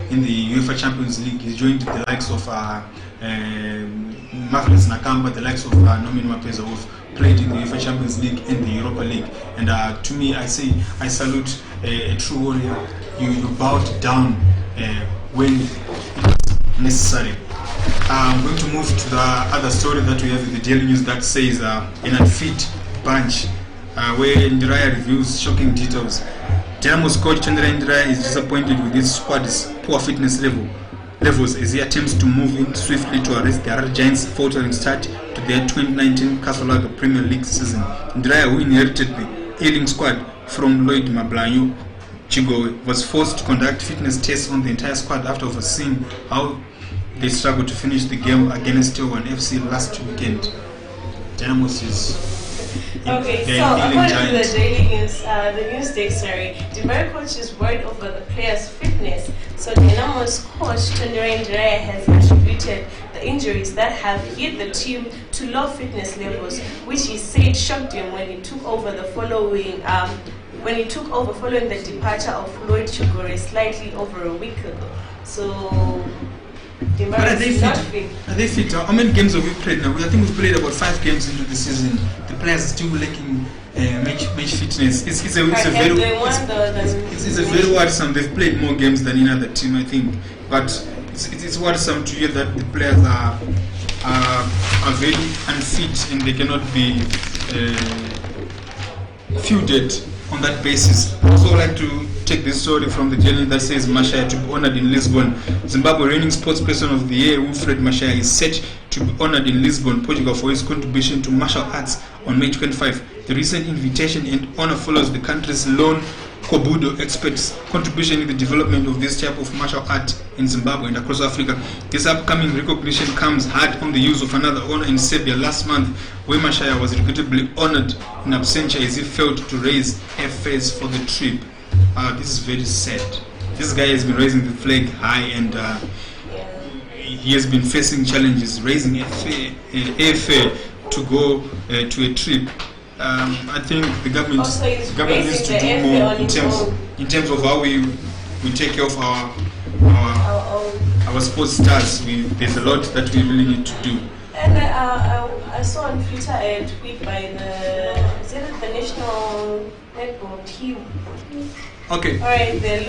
in the UEFA Champions League. He joined the likes of Marvelous Nakamba, the likes of Nomin Mapeza, who've played in the UEFA Champions League and the Europa League. And to me, I say I salute a true warrior. You bowed down when necessary. I'm going to move to the other story that we have in the Daily News that says an unfit bunch, where Ndiraya reviews shocking details. Dynamo's coach Chandra Ndiraya is disappointed with his squad's poor fitness levels as he attempts to move in swiftly to arrest the Harare Giants' faltering start to their 2019 Kasolaga Premier League season. Ndiraya, who inherited the ailing squad from Lloyd Mablanyo Chigowe, was forced to conduct fitness tests on the entire squad after overseeing how they struggled to finish the game against T1 FC last weekend. Dynamos is okay, so according to the Daily News, the news desk, the Very coach is worried over the players' fitness. So Dynamo's coach Chandra Ndiraya has attributed the injuries that have hit the team to low fitness levels, which he said shocked him when he took over following the departure of Lloyd Chigore slightly over a week ago. So but are they fit? Are they fit? How many games have we played now? I think we've played about 5 games into the season. The players are still lacking match fitness. It's a very worrisome. They've played more games than any other team, I think. But it's worrisome to hear that the players are very unfit and they cannot be fielded on that basis. I also like to take this story from the journal that says Mashaya to be honored in Lisbon. Zimbabwe reigning sports person of the year Wilfred Mashaya is set to be honored in Lisbon, Portugal, for his contribution to martial arts on May 25. The recent invitation and honor follows the country's lone Kobudo experts' contribution in the development of this type of martial art in Zimbabwe and across Africa. This upcoming recognition comes hard on the use of another honor in Serbia last month, where Mashaya was regrettably honored in absentia as he failed to raise airfares for the trip. This is very sad. This guy has been raising the flag high and he has been facing challenges raising airfare to go to a trip. I think the government needs to do more in terms of how we take care of our sports stars. There's a lot that we really need to do. And I saw on Twitter a tweet by the national netball team. Okay. Alright, they're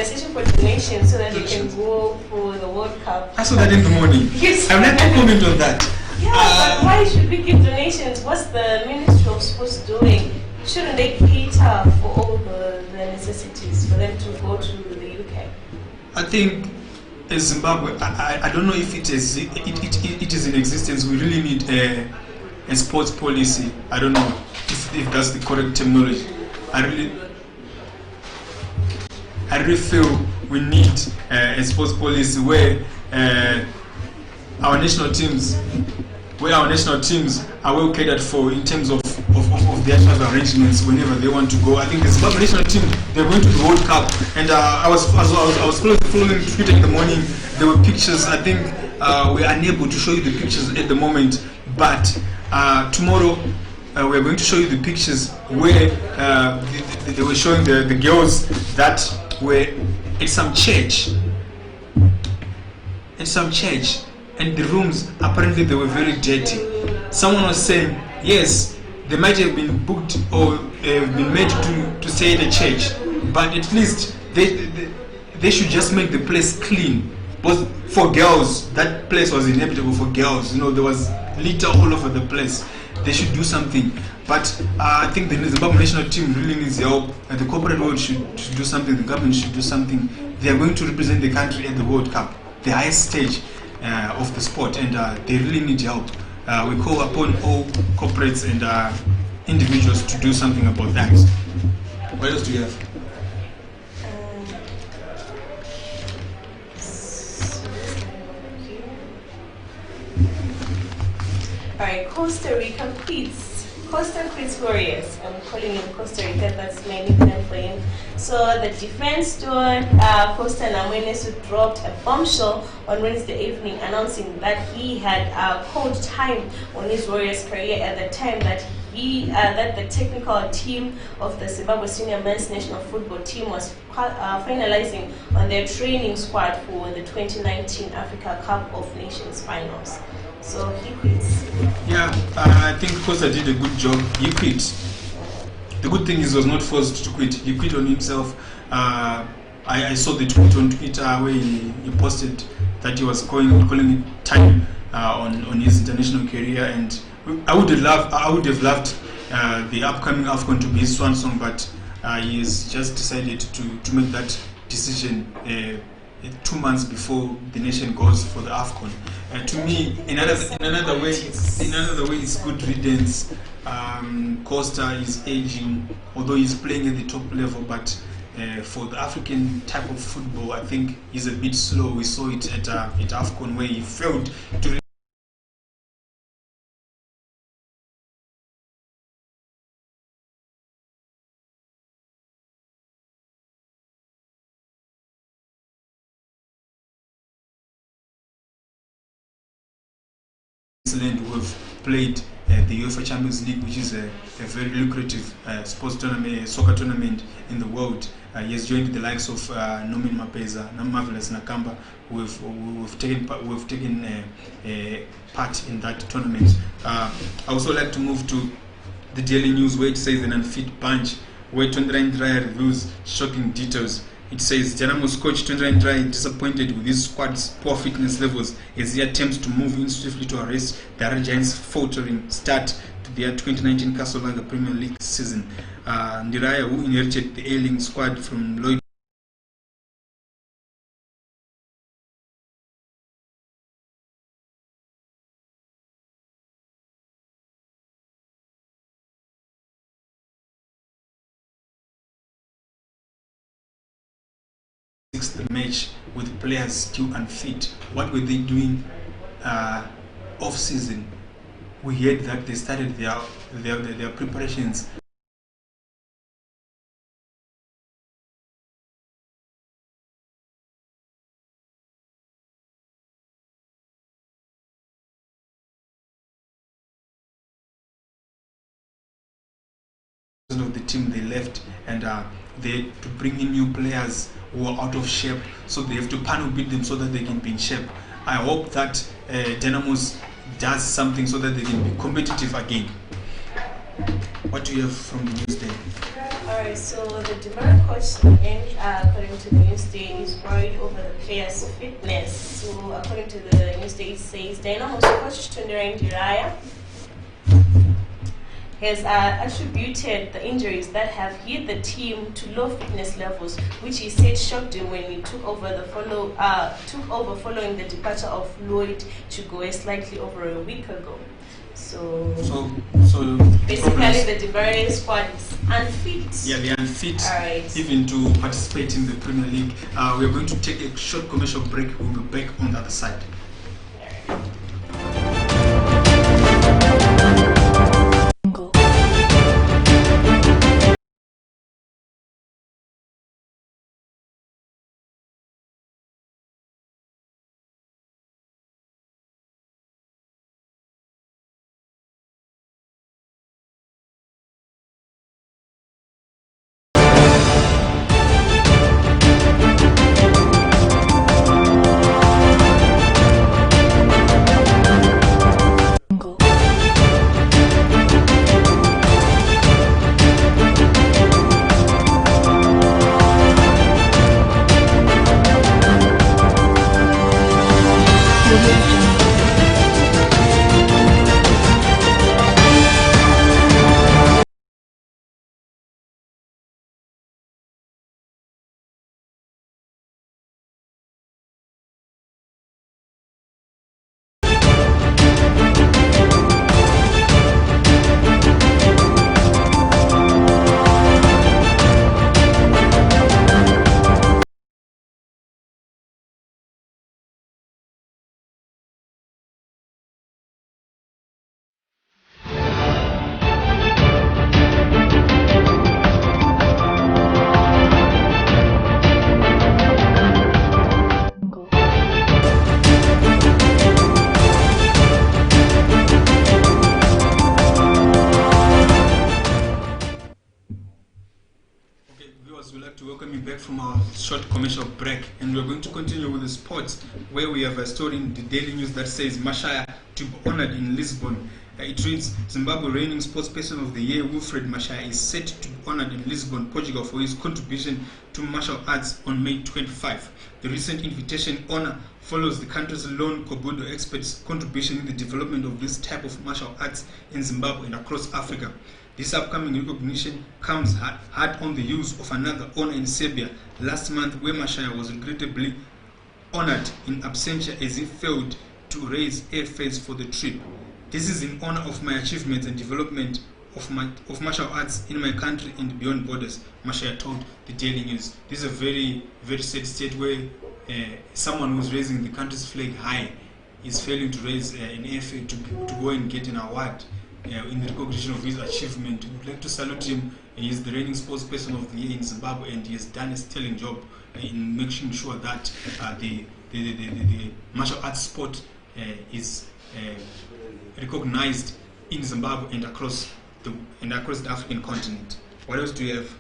searching for donations so that they can go for the World Cup. I saw that in the morning. Yes. I would like to comment on that. Yeah, but why should we give donations? What's the Ministry of Sports doing? Shouldn't they cater for all the necessities for them to go to the UK? I think as Zimbabwe, I don't know if it is in existence. We really need a sports policy. I don't know if that's the correct terminology. I really feel we need a sports policy where our national teams are well catered for in terms of their travel arrangements whenever they want to go. I think the Zimbabwe national team, they're going to the World Cup, and I was following Twitter in the morning. There were pictures. I think we're unable to show you the pictures at the moment, but tomorrow we're going to show you the pictures where they were showing the girls that were at some church, and the rooms, apparently they were very dirty. Someone was saying, yes, they might have been booked or been made to stay at a church, but at least they should just make the place clean. But for girls, that place was inhabitable for girls. There was litter all over the place. They should do something. But I think the Zimbabwe national team really needs help. The corporate world should do something. The government should do something. They are going to represent the country at the World Cup, the highest stage of the sport, and they really need help. We call upon all corporates and individuals to do something about that. What else do you have? Alright, Costa Rica quits. Costa quits Warriors. I'm calling him Costa Rica, that's my nickname for him. So the defense steward, Costa Namwenesu, dropped a bombshell on Wednesday evening announcing that he had called time on his Warriors career at the time that that the technical team of the Zimbabwe senior men's national football team was finalizing on their training squad for the 2019 Africa Cup of Nations finals. So he quits. Yeah, I think Costa did a good job. He quit. The good thing is he was not forced to quit. He quit on himself. I saw the tweet on Twitter where he posted that he was calling it time on his international career, and I would have loved the upcoming AFCON to be his swan song, but he has just decided to make that decision 2 months before the nation goes for the AFCON. To me, in another way, it's good riddance. Costa is aging, although he's playing at the top level, but for the African type of football, I think he's a bit slow. We saw it at AFCON where he failed to who have played the UEFA Champions League, which is a very lucrative sports tournament, soccer tournament in the world. He has joined the likes of Norman Mapeza, Marvelous Nakamba, who have taken part in that tournament. I also like to move to the Daily News, where it says an unfit bunch, where Tondrain Dryer reveals shocking details. It says Dinamo's coach Tondrain Dryer disappointed with his squad's poor fitness levels as he attempts to move in swiftly to arrest the Red Giants' faltering start to their 2019 Casablanca Premier League season. Ndiraya, who inherited the ailing squad from Lloyd the match with players still unfit. What were they doing off season? We heard that they started their preparations of the team they left, and they had to bring in new players who are out of shape, so they have to panel beat them so that they can be in shape. I hope that Dynamos does something so that they can be competitive again. What do you have from the Newsday? Alright, so the Demara coach again, according to the Newsday, is worried over the players' fitness. So according to the Newsday, it says Dynamo's coach Tondrain Dryer has attributed the injuries that have hit the team to low fitness levels, which he said shocked him when he took over following the departure of Lloyd Chugoe slightly over a week ago. So basically, the Demara squad is unfit. Yeah, they're unfit, Alright. even to participate in the Premier League. We are going to take a short commercial break. We'll be back on the other side. And we're going to continue with the sports, where we have a story in the Daily News that says Mashaya to be honored in Lisbon. It reads, Zimbabwe reigning sports person of the year Wilfred Mashaya is set to be honored in Lisbon, Portugal for his contribution to martial arts on May 25. The recent invitation honor follows the country's lone Kobudo expert's contribution in the development of this type of martial arts in Zimbabwe and across Africa. This upcoming recognition comes hard on the use of another honor in Serbia last month, where Mashaya was regrettably honored in absentia as he failed to raise airfares for the trip. This is in honor of my achievements and development of martial arts in my country and beyond borders, Mashaya told the Daily News. This is a very, very sad state where someone who's raising the country's flag high is failing to raise an airfare to go and get an award in the recognition of his achievement. We would like to salute him. He is the reigning sports person of the year in Zimbabwe, and he has done a sterling job in making sure that the martial arts sport is recognized in Zimbabwe and across the African continent. What else do you have?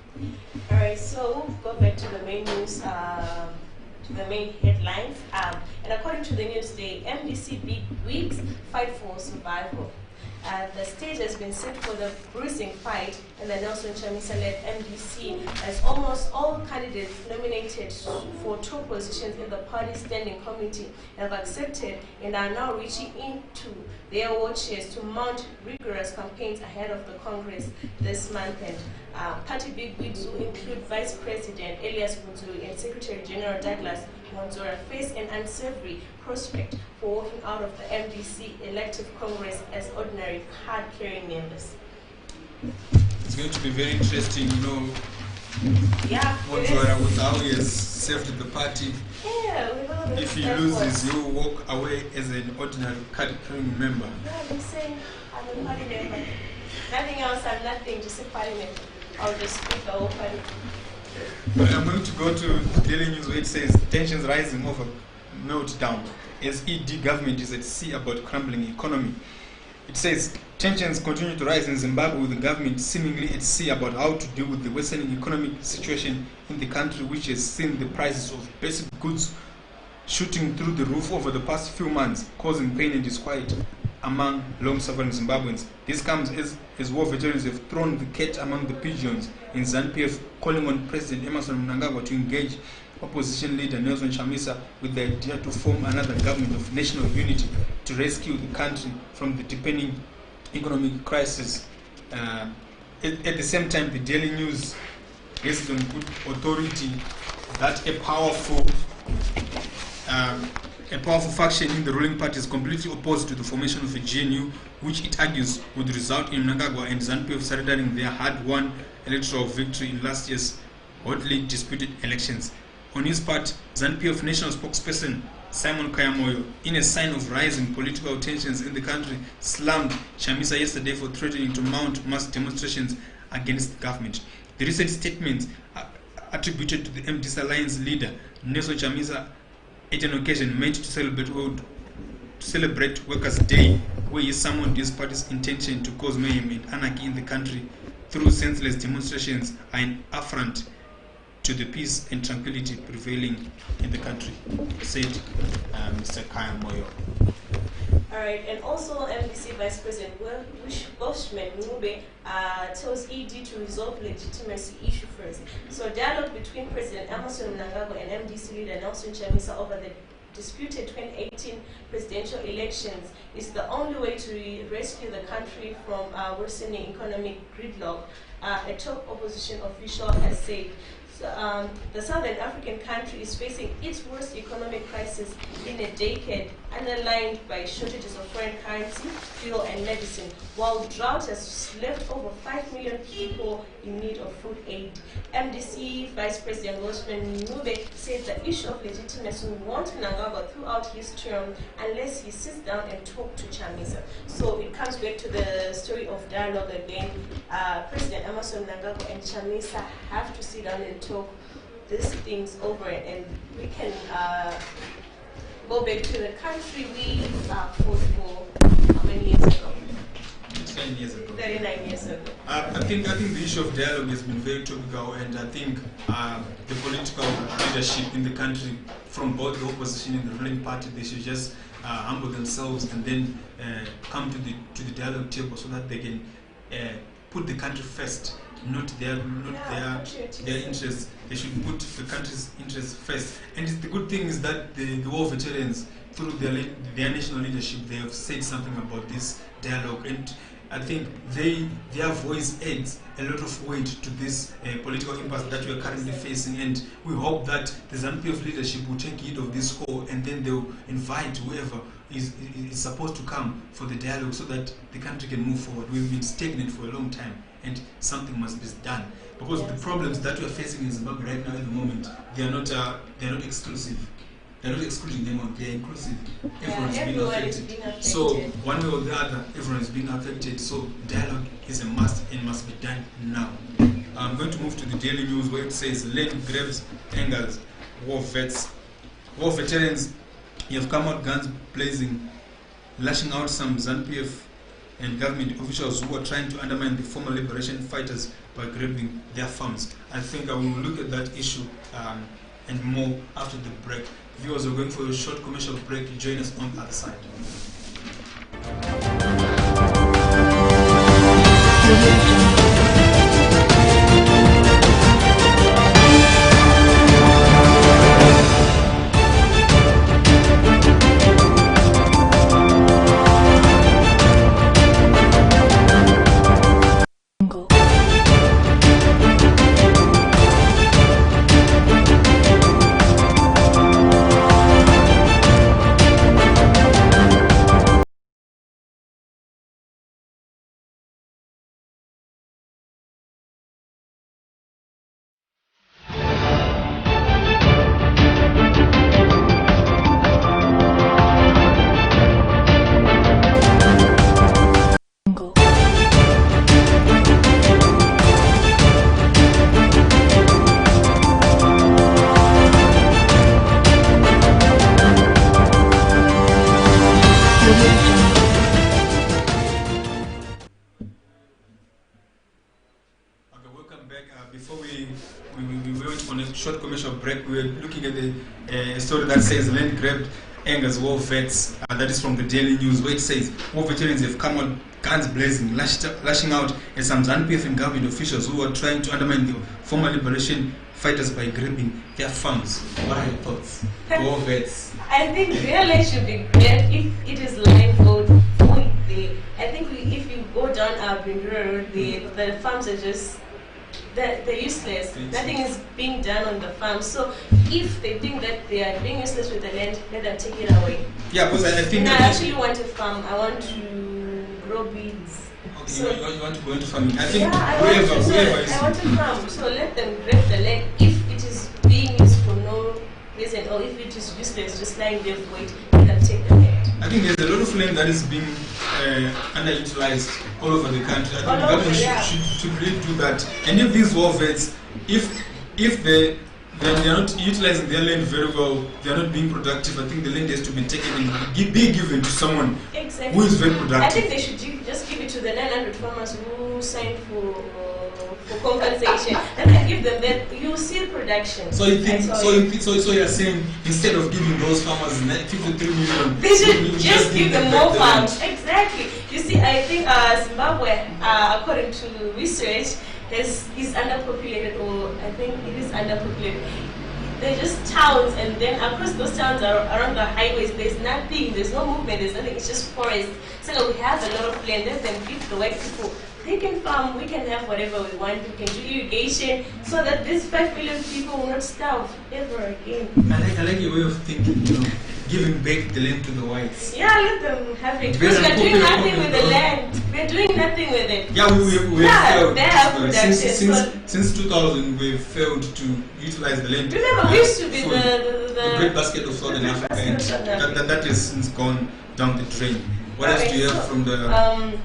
All right, so we'll go back to the main news, to the main headlines. And according to the Newsday, MDC big wigs fight for survival. The stage has been set for the bruising fight in the Nelson Chamisa-led MDC, as almost all candidates nominated for top positions in the party's standing committee have accepted and are now reaching into their war chests to mount rigorous campaigns ahead of the Congress this month. And party bigwigs, who include Vice President Elias Bunzulu and Secretary General Douglas Monzora, face an unsavory prospect for walking out of the MDC elective Congress as ordinary card-carrying members. It's going to be very interesting, Yeah. Monzora, with how he has served the party. Yeah, we know that. If he loses, he will walk away as an ordinary card-carrying member. Yeah, I'm saying I'm a party member. Nothing else, I'm nothing, just a party member. I'll just speak the whole party. But I'm going to go to Daily News, where it says tensions rising over meltdown as ED government is at sea about crumbling economy. It says tensions continue to rise in Zimbabwe, with the government seemingly at sea about how to deal with the worsening economic situation in the country, which has seen the prices of basic goods shooting through the roof over the past few months, causing pain and disquiet among long-suffering Zimbabweans. This comes as war veterans have thrown the cat among the pigeons in ZANU-PF, calling on President Emmerson Mnangagwa to engage opposition leader Nelson Chamisa with the idea to form another government of national unity to rescue the country from the deepening economic crisis. At the same time, the Daily News rests on good authority that a powerful faction in the ruling party is completely opposed to the formation of a GNU, which it argues would result in Mnangagwa and ZANU-PF surrendering their hard-won electoral victory in last year's hotly disputed elections. On his part, ZANU-PF national spokesperson Simon Kayamoyo, in a sign of rising political tensions in the country, slammed Chamisa yesterday for threatening to mount mass demonstrations against the government. The recent statements attributed to the MDC Alliance leader Nelson Chamisa at an occasion meant to celebrate Workers' Day, where he summoned his party's intention to cause mayhem and anarchy in the country through senseless demonstrations, are an affront to the peace and tranquility prevailing in the country, said Mr. Kaya Moyo. Alright, and also MDC Vice President Welshman Ngube tells ED to resolve legitimacy issue first. So dialogue between President Emmerson Mnangagwa and MDC leader Nelson Chamisa over the disputed 2018 presidential elections is the only way to rescue the country from worsening economic gridlock, a top opposition official has said. So, the Southern African country is facing its worst economic crisis in a decade, underlined by shortages of foreign currency, fuel and medicine, while drought has left over 5 million people in need of food aid. MDC Vice President Welshman Ngube said the issue of legitimacy won't Mnangagwa throughout his term unless he sits down and talks to Chamisa. So it comes back to the story of dialogue again. President Emmerson Mnangagwa and Chamisa have to sit down and talk these things over, and we can go back to the country we fought for how many years ago. 10 years ago. 39 years ago. I think the issue of dialogue has been very topical, and I think the political leadership in the country, from both the opposition and the ruling party, they should just humble themselves and then come to the dialogue table so that they can put the country first, not their interests. They should put the country's interests first. And the good thing is that the war veterans, through their national leadership, they have said something about this dialogue, and I think their voice adds a lot of weight to this political impasse that we are currently facing, and we hope that the ZANU-PF leadership will take heed of this call, and then they will invite whoever is supposed to come for the dialogue so that the country can move forward. We've been stagnant for a long time, and something must be done, because the problems that we are facing in Zimbabwe right now at the moment, they are not exclusive. They're not excluding them, they're inclusive. Everyone is being affected. So one way or the other, everyone is being affected. So dialogue is a must and must be done now. I'm going to move to the Daily News, where it says land grabs angers war veterans. You have come out guns blazing, lashing out some ZANU-PF and government officials who are trying to undermine the former liberation fighters by grabbing their farms. I think I will look at that issue and more after the break. Viewers, we're going for a short commercial break. Join us on the other side. Before we went on a short commercial break, we were looking at the story that says land grabbed angers war vets. That is from the Daily News, where it says war veterans have come out guns blazing, lashing out at some ZANU-PF and government officials who are trying to undermine the former liberation fighters by grabbing their farms. What are your thoughts? War vets. I think real life should be great if it is live vote. I think if you go down our Road, the farms are just they're useless. Nothing is being done on the farm. So if they think that they are being useless with the land, let them take it away. Yeah, because I think I actually want to farm. I want to grow beans. Okay, so you want to go into farming. I think I want to farm. So let them grab the land if it is being used for no reason, or if it is useless, just lying there for it, let them take the land. I think there's a lot of land that is being underutilized all over the country. I think the government should really do that. And if these war vets, if they are not utilizing their land very well, they are not being productive, I think the land has to be taken and be given to someone who is very productive. I think they should just give it to the 900 farmers who signed for compensation, and then give them that. You see production. So you think? So you're saying instead of giving those farmers 53 million, they should just give them more farms. Exactly. You see, I think Zimbabwe, according to research, is underpopulated, or I think it is underpopulated. They're just towns, and then across those towns around the highways, there's nothing, there's no movement, there's nothing, it's just forest. So we have a lot of land, let them give the white people. They can farm, we can have whatever we want, we can do irrigation, so that these 5 million people will not starve ever again. I like your way of thinking, giving back the land to the whites. Yeah, let them have it. Because we're doing nothing with the land. We're doing nothing with it. Yeah, we have failed. They have production. Since 2000, we've failed to utilize the land. Remember, we used to be the great basket of Southern Africa, and that is since gone. down the drain. What else do you have from the...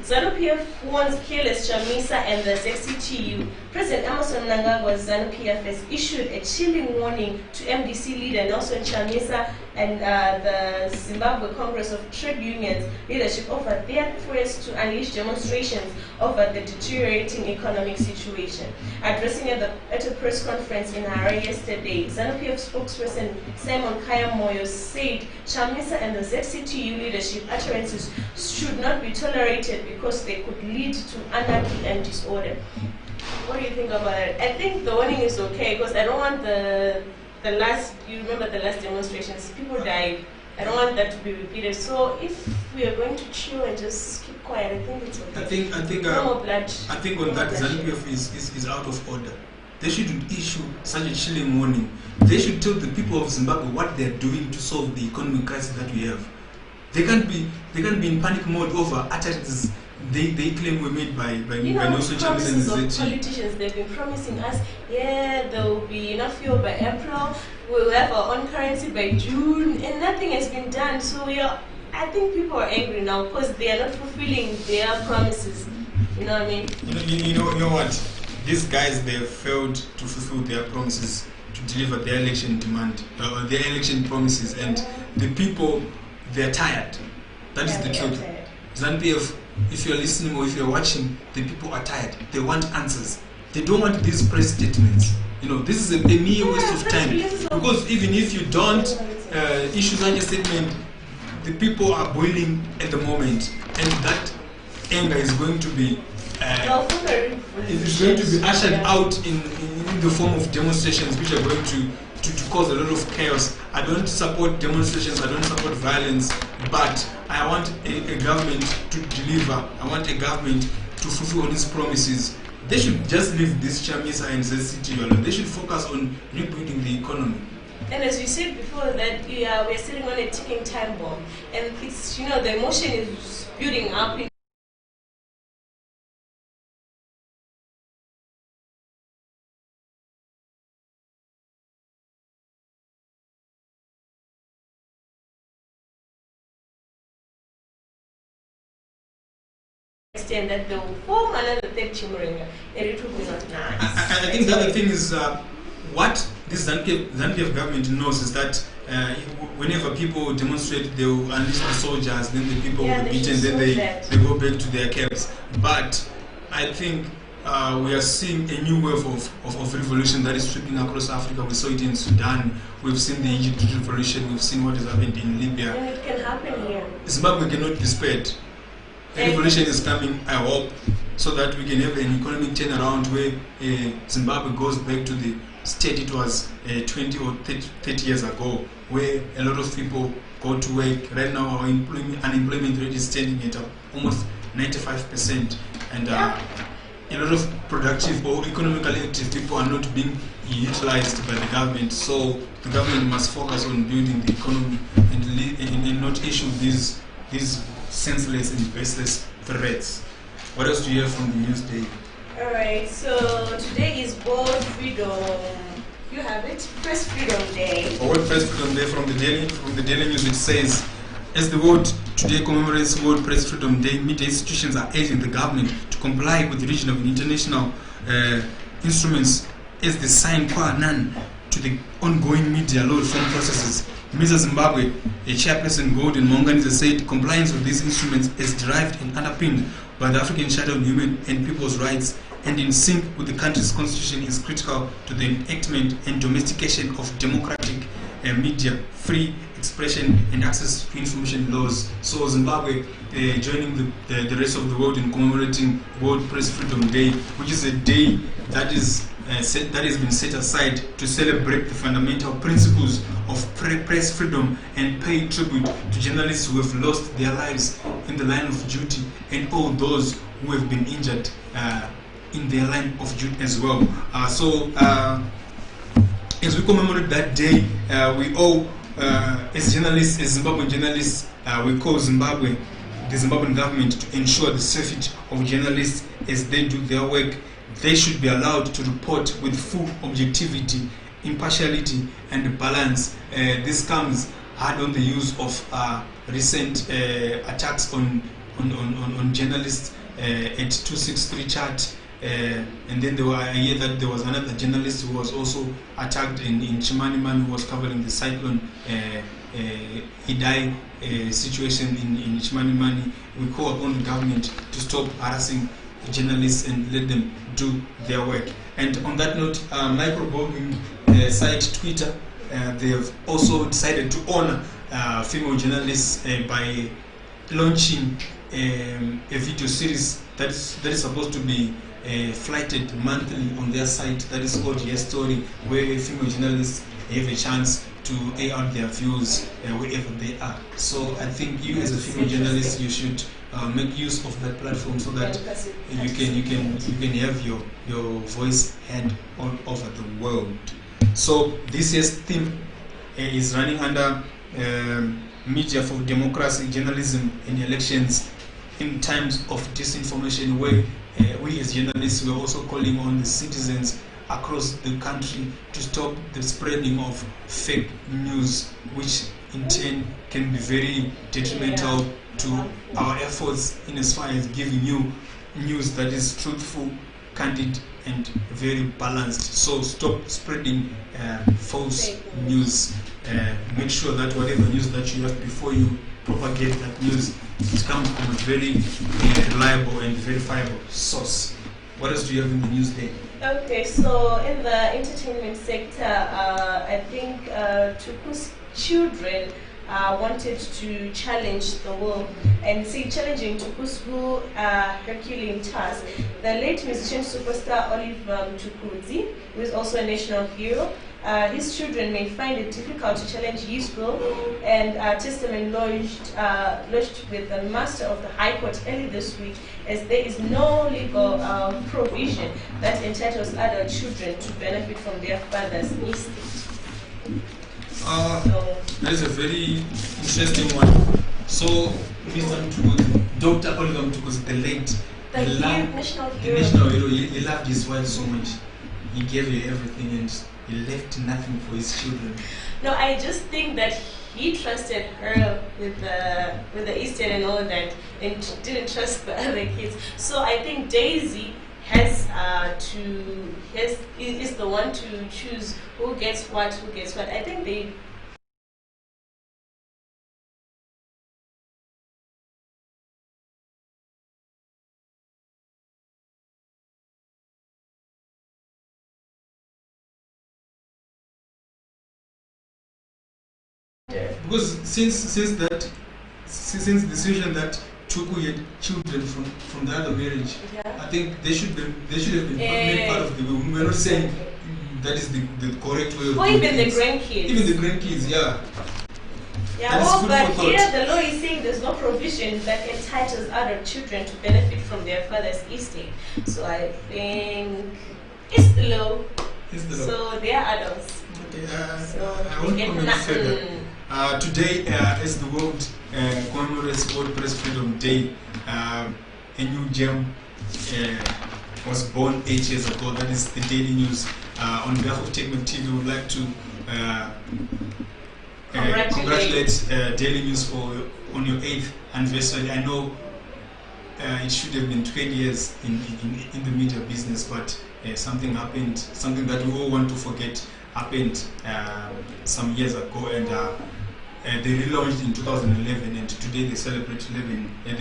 ZANU-PF warns Careless Chamisa and the ZCTU. President Emmerson Mnangagwa's ZANU-PF has issued a chilling warning to MDC leader Nelson Chamisa and the Zimbabwe Congress of Trade Unions leadership over their threats to unleash demonstrations over the deteriorating economic situation. Addressing at a press conference in Harare yesterday, ZANU-PF spokesperson Simon Kaya Moyo said Chamisa and the ZCTU leadership utterances should not be tolerated because they could lead to anarchy and disorder. What do you think about it? I think the warning is okay because I don't want the last, you remember the last demonstrations, people died. I don't want that to be repeated. So if we are going to chill and just keep quiet, I think it's okay. I think no more blood. I think on that ZANU-PF is out of order. They shouldn't issue such a chilling warning. They should tell the people of Zimbabwe what they are doing to solve the economic crisis that we have. They can't be in panic mode over utterances they claim were made by Nelson Chamisa and the ZCTU. Politicians, they've been promising us, there will be enough fuel by April, we'll have our own currency by June, and nothing has been done. So I think people are angry now because they are not fulfilling their promises. You know what I mean? You know what? These guys, they have failed to fulfill their promises to deliver their election demand, their election promises, and the people, they're tired. That is the truth. ZANU-PF, if you're listening or if you're watching, the people are tired. They want answers. They don't want these press statements. This is a mere waste of time. Because even if you don't issue such a statement, the people are boiling at the moment, and that anger is going to be ushered out in the form of demonstrations, which are going to cause a lot of chaos. I don't support demonstrations, I don't support violence, but I want a government to deliver. I want a government to fulfill its promises. They should just leave this Chamisa and ZCTU alone. They should focus on rebuilding the economy. And as we said before, that we're sitting on a ticking time bomb, and it's the emotion is building up. That they will form another third Chimurenga, and it will be not nice. I think the other thing is what this ZANU-PF government knows is that whenever people demonstrate, they will unleash the soldiers, then the people will be beaten, then they go back to their camps. But I think we are seeing a new wave of revolution that is sweeping across Africa. We saw it in Sudan, we've seen the Egypt revolution, we've seen what has happened in Libya. And it can happen here. Zimbabwe cannot be spared. A revolution is coming, I hope, so that we can have an economic turnaround where Zimbabwe goes back to the state it was 20 or 30 years ago, where a lot of people go to work. Right now our unemployment rate is standing at almost 95%, and a lot of productive or economically active people are not being utilized by the government. So the government must focus on building the economy and not issue these senseless and baseless threats. What else do you have from the news day? Alright, so today is World Freedom. You have it, Press Freedom Day. World Press Freedom Day from the Daily News, it says, as the world today commemorates World Press Freedom Day, media institutions are urging the government to comply with regional and international instruments as the sine qua non to the ongoing media law reform processes. Mr. Zimbabwe, a chairperson Gordon Monganiza, said compliance with these instruments is derived and underpinned by the African Charter on Human and People's Rights and in sync with the country's constitution is critical to the enactment and domestication of democratic media, free expression and access to information laws. So Zimbabwe joining the rest of the world in commemorating World Press Freedom Day, which is a day that has been set aside to celebrate the fundamental principles of press freedom and pay tribute to journalists who have lost their lives in the line of duty and all those who have been injured in their line of duty as well. As we commemorate that day, we all, as journalists, as Zimbabwean journalists, we call Zimbabwe, the Zimbabwean government, to ensure the safety of journalists as they do their work. They should be allowed to report with full objectivity, impartiality and balance. This comes hard on the use of recent attacks on journalists at 263 Chat. And then I hear that there was another journalist who was also attacked in Chimanimani, who was covering the cyclone Idai situation in Chimanimani. We call upon the government to stop harassing journalists and let them do their work. And on that note, micro-blogging site Twitter, they have also decided to honor female journalists by launching a video series that is supposed to be flighted monthly on their site, that is called Yes Story, where female journalists have a chance to air out their views wherever they are. So I think you as a female journalist, you should make use of that platform so that you can have your voice heard all over the world. So this year's theme is running under Media for Democracy, Journalism and Elections in Times of Disinformation, where we as journalists, we are also calling on the citizens across the country to stop the spreading of fake news, which in turn can be very detrimental to our efforts in as far as giving you news that is truthful, candid and very balanced. So stop spreading false news. Make sure that whatever news that you have before you propagate that news, it comes from a very reliable and verifiable source. What else do you have in the news there? Okay, so in the entertainment sector, I think Tuku's children wanted to challenge the world, and see challenging Tuku's Herculean task. The late musician superstar Olive Tukudzi, who is also a national hero, his children may find it difficult to challenge his will, and testament lodged with the Master of the High Court early this week, as there is no legal provision that entitles adult children to benefit from their father's estate. That is a very interesting one. So, Mr. Mtukuzi, Dr. Oliver Mtukuzi, the late, national hero. He loved his wife so much. He gave her everything and he left nothing for his children. No, I just think that he trusted her with the estate and all that, and didn't trust the other kids. So I think Daisy is the one to choose who gets what. I think they. Because since the decision that Tuku had children from the other marriage, I think they should have been made part of the will. We're not saying that is the correct way of or doing even things. the grandkids. Even the grandkids, yeah. Yeah, well, but here the law is saying there's no provision that entitles adult children to benefit from their father's estate. So I think it's the law. So they are adults. Okay, so I won't comment further. Today, as the world commemorates World Press Freedom Day, a new gem was born 8 years ago. That is the Daily News. On behalf of Techno TV, we would like to congratulate Daily News on your 8th anniversary. I know it should have been 20 years in the media business, but something happened, something that we all want to forget happened some years ago, and they relaunched in 2011, and today they celebrate their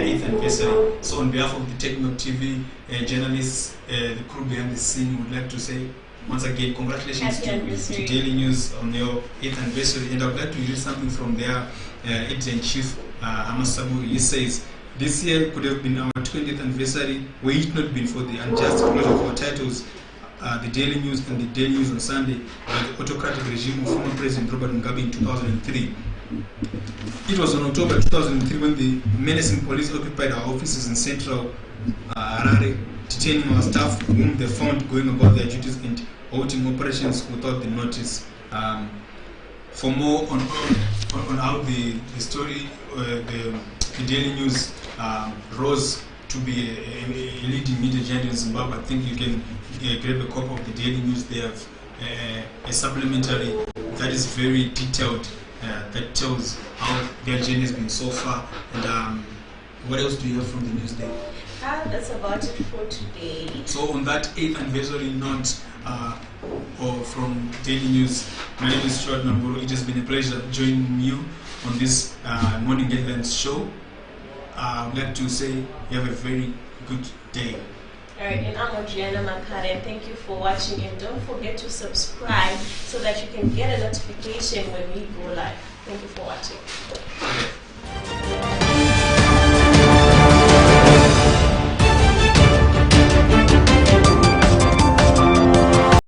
8th anniversary. So on behalf of the Techno TV journalists, the crew behind the scene, would like to say once again congratulations to Daily News on your 8th anniversary. And I would like to read something from their editor-in-chief, Amos Sabu. He says, "This year could have been our 20th anniversary were it not been for the unjust closure of our titles, the Daily News and the Daily News on Sunday, by the autocratic regime of former President Robert Mugabe in 2003. It was on October 2003 when the menacing police occupied our offices in central Harare, detaining our staff whom they found going about their duties and halting operations without the notice." For more on how the story, the Daily News rose to be a leading media giant in Zimbabwe, I think you can grab a copy of the Daily News. They have a supplementary that is very detailed, that tells how their journey has been so far. And what else do you have from the Newsday? That's about it for today. So on that 8th anniversary note, or from Daily News, my name is Stuart Namburu. It has been a pleasure joining you on this morning headlines show. I'd like to say you have a very good day. Alright, and I'm Adriana Makare, and thank you for watching, and don't forget to subscribe so that you can get a notification when we go live. Thank you for watching.